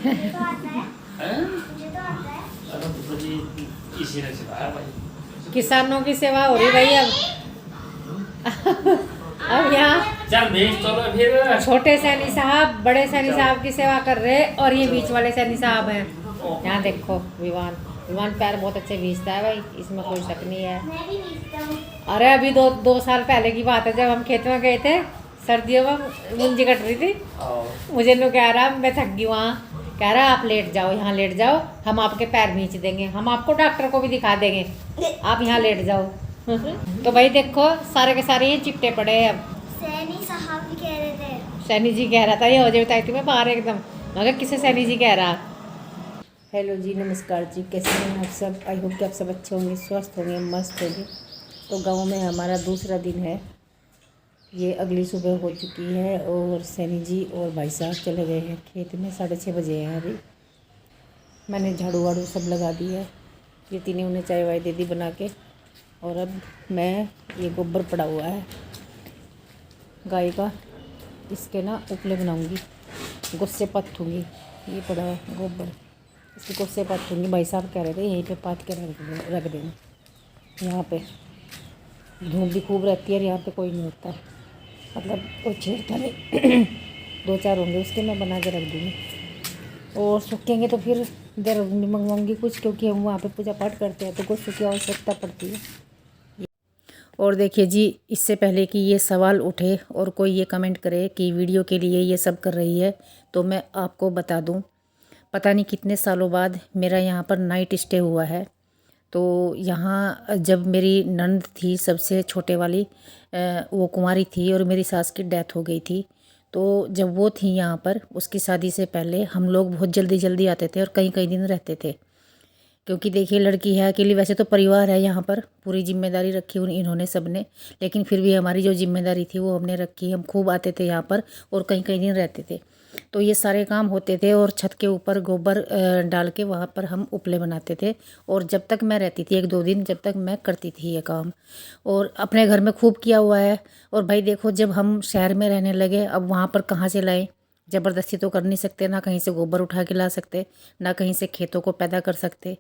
मुझे तो आता है। मुझे तो आता है। अरे तो जी इसी ने सिखाया भाई। किसानों की सेवा हो रही भाई अब। अब यहाँ चल भेज तो लो फिर। छोटे सैनी साहब बड़े सैनी साहब की सेवा कर रहे हैं और ये बीच वाले सैनी साहब हैं। यहाँ देखो विवान विवान पैर बहुत अच्छे भीजता है भाई, इसमें कोई शक नहीं है। मैं भी भीगता हूँ। अरे अभी दो साल पहले की बात है, जब हम खेत में गए थे सर्दियों में, मुंजी कट रही थी। मुझे नु कह रहा मैं थक गई वहाँ, कह रहा आप लेट जाओ, यहाँ लेट जाओ, हम आपके पैर भींच देंगे, हम आपको डॉक्टर को भी दिखा देंगे, आप यहाँ लेट जाओ। तो भाई देखो सारे के सारे ये चिपटे पड़े हैं अब। सैनी साहब भी कह रहे थे। सैनी जी कह रहा था, ये हो जाए बताई थी मैं बाहर एकदम, मगर किसे सैनी जी कह रहा। हेलो जी, नमस्कार जी, कैसे हैं आप सब? आई होप कि आप सब अच्छे होंगे, स्वस्थ होंगे, मस्त होंगे। तो गांव में हमारा दूसरा दिन है, ये अगली सुबह हो चुकी है और सैनी जी और भाई साहब चले गए हैं खेत में, 6:30 बजे हैं अभी। मैंने झाड़ू वाड़ू सब लगा दी है, ये तीनों उन्हें चाय वाय दे दी बना के। और अब मैं ये गोबर पड़ा हुआ है गाय का, इसके ना उपले बनाऊंगी, गुस्से पत्थूँगी। ये पड़ा है गोबर, इसके गुस्से पत्थूँगी। भाई साहब कह रहे थे यहीं पे पाथ के रख देंगे, यहाँ पे धूप भी खूब रहती है और यहाँ पे कोई नहीं होता, मतलब कोई छेड़ता नहीं। 2-4 होंगे उसके, मैं बना के रख दूँगी और सूखेंगे तो फिर देहरादून भी मंगवाऊँगी कुछ, क्योंकि हम वहाँ पे पूजा पाठ करते हैं तो कुछ की आवश्यकता पड़ती है। और देखिए जी, इससे पहले कि ये सवाल उठे और कोई ये कमेंट करे कि वीडियो के लिए ये सब कर रही है, तो मैं आपको बता दूं, पता नहीं कितने सालों बाद मेरा यहाँ पर नाइट स्टे हुआ है। तो यहाँ जब मेरी नंद थी सबसे छोटे वाली, वो कुंवारी थी और मेरी सास की डेथ हो गई थी। तो जब वो थी यहाँ पर, उसकी शादी से पहले हम लोग बहुत जल्दी जल्दी आते थे और कई कई दिन रहते थे, क्योंकि देखिए लड़की है अकेली, वैसे तो परिवार है यहाँ पर, पूरी जिम्मेदारी रखी इन्होंने सब ने, लेकिन फिर भी हमारी जो जिम्मेदारी थी वो हमने रखी। हम खूब आते थे यहाँ पर और कई कई दिन रहते थे। तो ये सारे काम होते थे और छत के ऊपर गोबर डाल के वहाँ पर हम उपले बनाते थे। और जब तक मैं रहती थी 1-2 दिन, जब तक मैं करती थी ये काम, और अपने घर में खूब किया हुआ है। और भाई देखो जब हम शहर में रहने लगे, अब वहाँ पर कहाँ से लाएँ? ज़बरदस्ती तो कर नहीं सकते, ना कहीं से गोबर उठा के ला सकते, ना कहीं से खेतों को पैदा कर सकते।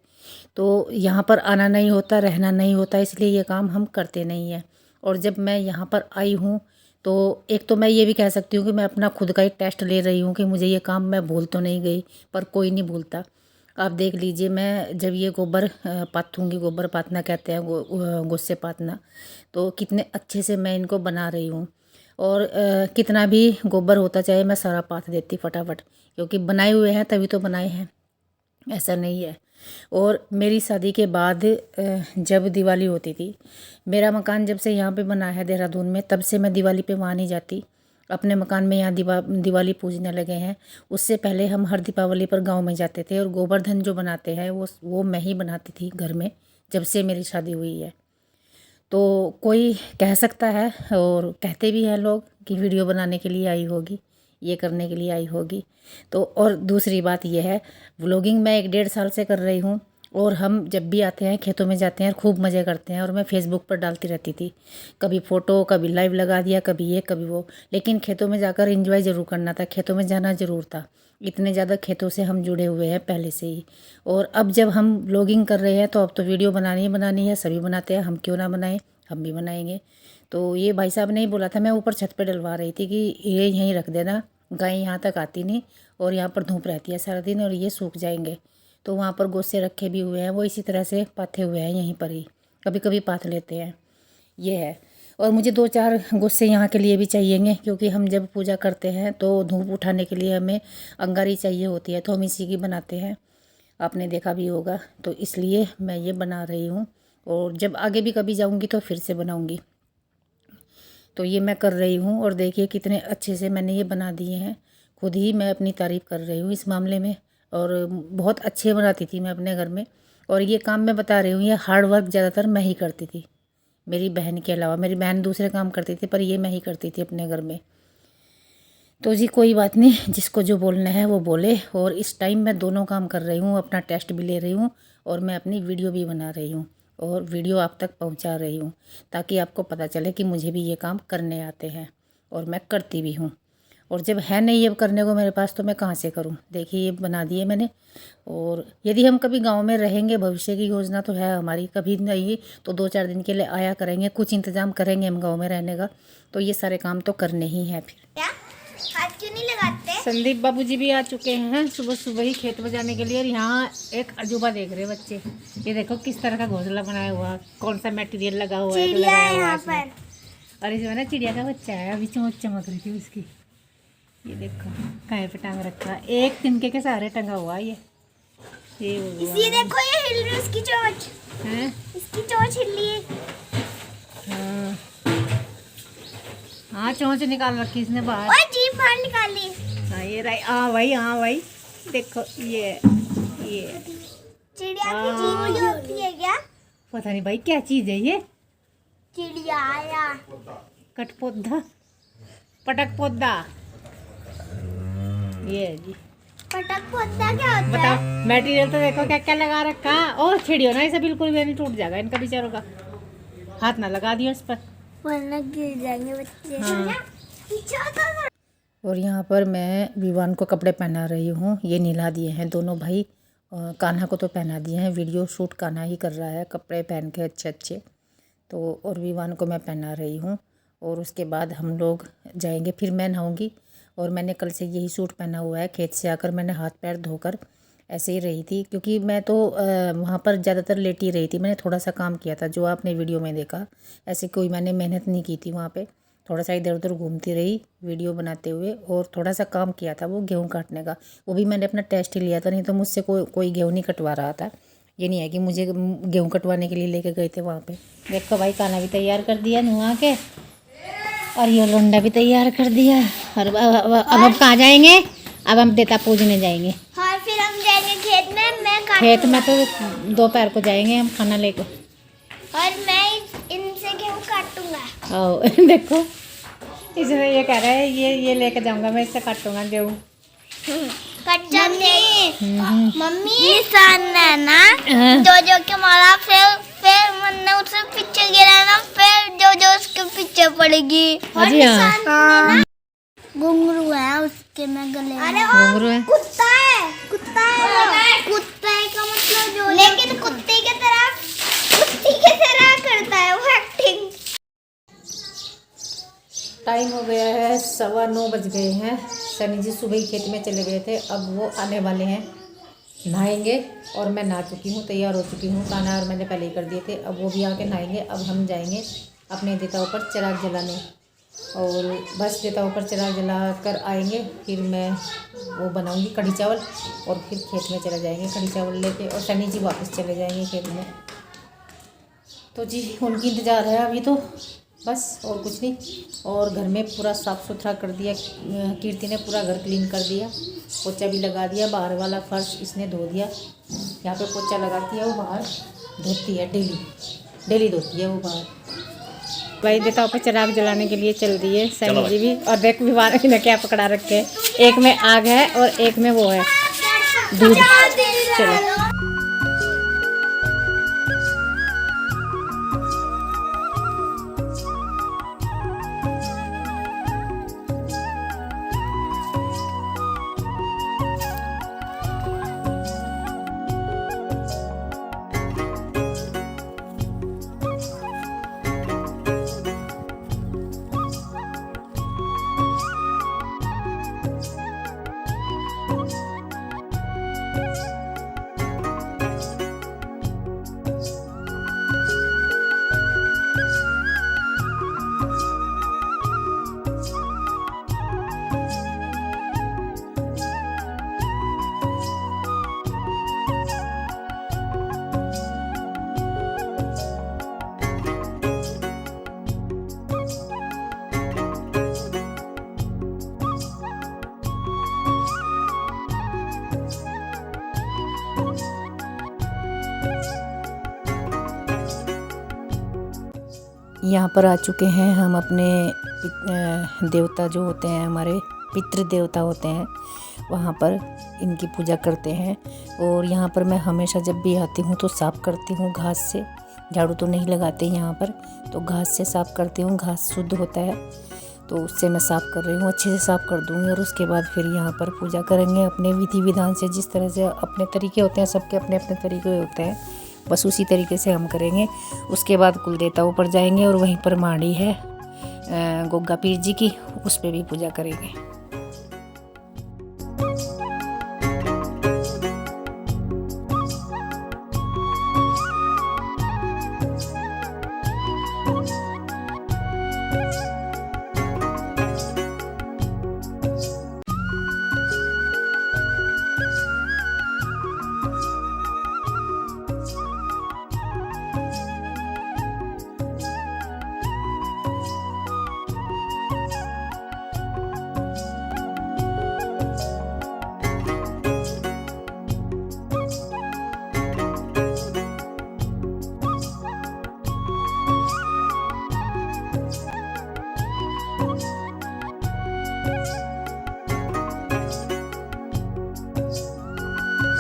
तो यहाँ पर आना नहीं होता, रहना नहीं होता, इसलिए ये काम हम करते नहीं हैं। और जब मैं यहाँ पर आई हूँ तो एक तो मैं ये भी कह सकती हूँ कि मैं अपना खुद का एक टेस्ट ले रही हूँ कि मुझे ये काम मैं भूल तो नहीं गई, पर कोई नहीं भूलता। आप देख लीजिए, मैं जब ये गोबर पाथूँगी, गोबर पाथना कहते हैं, गुस्से पाथना, तो कितने अच्छे से मैं इनको बना रही हूँ। और कितना भी गोबर होता चाहे मैं सारा पाथ देती फटाफट, क्योंकि बनाए हुए हैं तभी तो बनाए हैं, ऐसा नहीं है। और मेरी शादी के बाद जब दिवाली होती थी, मेरा मकान जब से यहाँ पे बना है देहरादून में, तब से मैं दिवाली पे वहाँ नहीं जाती। अपने मकान में यहाँ दिवाली पूजने लगे हैं। उससे पहले हम हर दीपावली पर गांव में जाते थे और गोवर्धन जो बनाते हैं वो मैं ही बनाती थी घर में, जब से मेरी शादी हुई है। तो कोई कह सकता है और कहते भी हैं लोग कि वीडियो बनाने के लिए आई होगी, ये करने के लिए आई होगी। तो और दूसरी बात यह है, व्लॉगिंग मैं 1-1.5 साल से कर रही हूँ और हम जब भी आते हैं खेतों में जाते हैं खूब मज़े करते हैं। और मैं फेसबुक पर डालती रहती थी, कभी फ़ोटो, कभी लाइव लगा दिया, कभी ये कभी वो, लेकिन खेतों में जाकर एंजॉय ज़रूर करना था, खेतों में जाना ज़रूर था। इतने ज़्यादा खेतों से हम जुड़े हुए हैं पहले से ही। और अब जब हम व्लॉगिंग कर रहे हैं तो अब तो वीडियो बनानी ही बनानी है, सभी बनाते हैं, हम क्यों ना बनाएं, हम भी बनाएंगे। तो ये भाई साहब ने ही बोला था, मैं ऊपर छत पे डलवा रही थी कि ये यहीं रख देना, गाय यहाँ तक आती नहीं और यहाँ पर धूप रहती है सारा दिन और ये सूख जाएंगे। तो वहाँ पर गोसे रखे भी हुए हैं, वो इसी तरह से पाथे हुए हैं यहीं पर ही, कभी कभी पाथ लेते हैं, ये है। और मुझे 2-4 गुस्से यहाँ के लिए भी चाहिएंगे, क्योंकि हम जब पूजा करते हैं तो धूप उठाने के लिए हमें अंगारी चाहिए होती है, तो हम इसी की बनाते हैं, आपने देखा भी होगा। तो इसलिए मैं ये बना रही हूँ और जब आगे भी कभी जाऊँगी तो फिर से बनाऊँगी। तो ये मैं कर रही हूँ और देखिए कितने अच्छे से मैंने ये बना दिए हैं। खुद ही मैं अपनी तारीफ़ कर रही हूँ इस मामले में, और बहुत अच्छे बनाती थी मैं अपने घर में। और ये काम मैं बता रही हूँ, ये हार्ड वर्क ज़्यादातर मैं ही करती थी, मेरी बहन के अलावा। मेरी बहन दूसरे काम करती थी, पर ये मैं ही करती थी अपने घर में। तो जी कोई बात नहीं, जिसको जो बोलना है वो बोले। और इस टाइम मैं दोनों काम कर रही हूँ, अपना टेस्ट भी ले रही हूँ और मैं अपनी वीडियो भी बना रही हूँ और वीडियो आप तक पहुँचा रही हूँ, ताकि आपको पता चले कि मुझे भी ये काम करने आते हैं और मैं करती भी हूँ। और जब है नहीं ये करने को मेरे पास तो मैं कहाँ से करूँ। देखिए ये बना दिए मैंने। और यदि हम कभी गांव में रहेंगे, भविष्य की योजना तो है हमारी, कभी नहीं तो 2-4 दिन के लिए आया करेंगे, कुछ इंतज़ाम करेंगे हम गांव में रहने का, तो ये सारे काम तो करने ही हैं। फिर क्या हाथ क्यों नहीं लगाते? संदीप बाबूजी भी आ चुके हैं सुबह सुबह ही खेत में जाने के लिए। और यहाँ एक अजूबा देख रहे बच्चे, ये देखो किस तरह का घोंसला बनाया हुआ, कौन सा मटेरियल लगा हुआ है, चिड़िया है लगाया हुआ है यहाँ इसमें। पर। और इसमें ना चिड़िया का बच्चा है, अभी चमक चमक रही थी उसकी। ये देखो काहे पे टांग रखा, एक तिनके के सहारे टंगा हुआ है ये इसी देखो ये हिल रही है, इसकी चोंच है। इसकी चोंच हिल रही है। हाँ हाँ, चोंच निकाल रखी इसने बाहर। और जीभ बाहर निकाली। हाँ ये रही, हाँ भाई देखो ये चिड़िया की जीभ भी होती है क्या? पता नहीं भाई क्या चीज़ है ये। चिड़िया आया। कठपौधा, पटक पौधा, ये है जी। पटक पौधा क्या होता बताओ है? मटेरियल तो देखो क्या क्या लगा रखा। ओ छिड़ियो ना इसे, बिल्कुल भी नहीं, टूट जाएगा इनका बेचारों का। हाथ ना लगा दियो इस पर, वरना गिर जाएंगे बच्चे। हाँ। पीछे होता है। और यहाँ पर मैं विवान को कपड़े पहना रही हूँ। ये नहला दिए हैं दोनों भाई, कान्हा को तो पहना दिए हैं, वीडियो शूट कान्हा ही कर रहा है कपड़े पहन के अच्छे अच्छे। तो और विवान को मैं पहना रही हूँ। और उसके बाद हम लोग जाएंगे, फिर मैं नहाऊंगी। और मैंने कल से यही सूट पहना हुआ है। खेत से आकर मैंने हाथ पैर धोकर ऐसे ही रही थी, क्योंकि मैं तो वहाँ पर ज़्यादातर लेटी रही थी। मैंने थोड़ा सा काम किया था जो आपने वीडियो में देखा, ऐसे कोई मैंने मेहनत नहीं की थी। वहाँ पे थोड़ा सा इधर उधर घूमती रही वीडियो बनाते हुए, और थोड़ा सा काम किया था वो गेहूँ काटने का। वो भी मैंने अपना टेस्ट ही लिया था, नहीं तो मुझसे कोई गेहूँ नहीं कटवा रहा था। ये नहीं है कि मुझे गेहूँ कटवाने के लिए लेके गए थे वहाँ पे। देखो भाई खाना भी तैयार कर दिया नुआ के, और ये लोंडा भी तैयार कर दिया। और अब कहाँ जाएंगे? अब हम देवता पूजने जाएंगे। और फिर हम जाएंगे खेत में। मैं खेत में काटूंगा। तो दोपहर को जाएंगे हम खाना लेकर। और मैं इनसे गेहूँ काटूंगा। ओ देखो इसने ये कह रहा है, ये लेकर जाऊंगा मैं, इससे काटूंगा गेहूँ। कच्चा मम्मी निशान है ना, जो के मारा, फिर मैंने उससे पीछे गिरा ना, फिर जो उसके पीछे पड़ेगी। अजी हाँ, घुंघरू है उसके में गले। अरे घुंघरू है, कुत्ता है कुत्ता है का मतलब जो, लेकिन कुत्ते की तरह करता है वो एक्टिंग। टाइम हो गया है 9:15 बज गए हैं। सनी जी सुबह ही खेत में चले गए थे, अब वो आने वाले हैं, नहाएंगे। और मैं नहा चुकी हूँ, तैयार हो चुकी हूँ, खाना और मैंने पहले ही कर दिए थे। अब वो भी आके नहाएंगे। अब हम जाएंगे अपने देवताओं पर चिराग जलाने, और बस देवताओं पर चिराग जला कर आएंगे। फिर मैं वो बनाऊंगी कढ़ी चावल, और फिर खेत में चले जाएंगे कढ़ी चावल लेके, और सनी जी वापस चले जाएंगे खेत में। तो जी उनकी इंतज़ार है अभी तो, बस और कुछ नहीं। और घर में पूरा साफ़ सुथरा कर दिया, कीर्ति ने पूरा घर क्लीन कर दिया, पोछा भी लगा दिया। बाहर वाला फर्श इसने धो दिया, यहाँ पे पोछा लगाती है वो, बाहर धोती है, डेली धोती है वो बाहर। भाई देवताओं पर चिराग जलाने के लिए चल रही है सनी जी भी। और देख विवान ने क्या पकड़ा रखे, एक में आग है और एक में वो है दूध। चलो यहाँ पर आ चुके हैं हम अपने देवता जो होते हैं, हमारे पितृ देवता होते हैं, वहाँ पर इनकी पूजा करते हैं। और यहाँ पर मैं हमेशा जब भी आती हूँ तो साफ़ करती हूँ घास से, झाड़ू तो नहीं लगाते यहाँ पर, तो घास से साफ़ करती हूँ, घास शुद्ध होता है। तो उससे मैं साफ़ कर रही हूँ, अच्छे से साफ़ कर दूँगी और उसके बाद फिर यहाँ पर पूजा करेंगे अपने विधि विधान से। जिस तरह से अपने तरीके होते हैं, सबके अपने अपने तरीके होते हैं, बस उसी तरीके से हम करेंगे। उसके बाद कुल देवताओं पर जाएंगे और वहीं पर माड़ी है गोगा पीर जी की, उस पर भी पूजा करेंगे।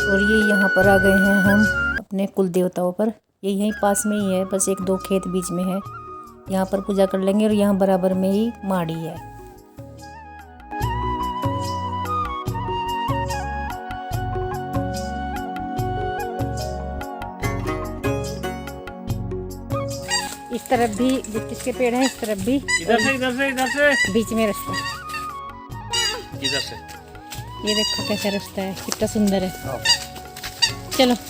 और ये यहाँ पर आ गए हैं हम अपने कुल देवताओं पर। ये यहीं पास में ही है, बस 1-2 खेत बीच में है। यहाँ पर पूजा कर लेंगे और यहाँ बराबर में ही माड़ी है। इस तरफ भी जिसके पेड़ है, इस तरफ भी, इधर से बीच में रास्ता। इधर से ये देखो कैसा रास्ता है, कितना सुंदर है। चलो तू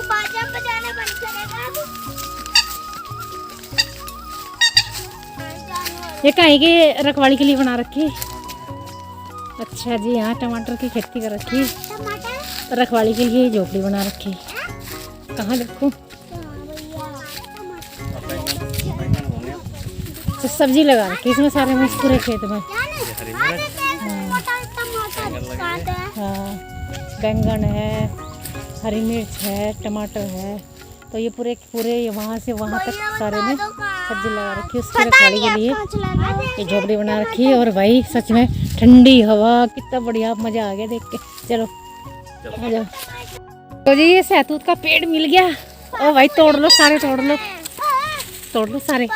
बाजा बजाना बंद करेगा ये काहे के रखवाली के लिए बना रखी? अच्छा जी, यहाँ टमाटर की खेती कर रखी, टमाटर रखवाली के लिए झोपड़ी बना रखी। कहाँ देखो तो सब्जी लगा रखी इसमें सारे में, पूरे खेत में। हाँ, बैंगन है, हरी मिर्च है, टमाटर है, तो ये पूरे वहाँ से वहाँ तक सारे में सब्जी लगा रखी उसकी रखवाली के लिए। ये झोपड़ी बना रखी है और भाई सच में ठंडी हवा, कितना बढ़िया, मज़ा आ गया देख के। चलो आ जाओ। तो जी ये सहतूत का पेड़ मिल गया। ओ भाई तोड़ लो सारे, तोड़ लो सारे।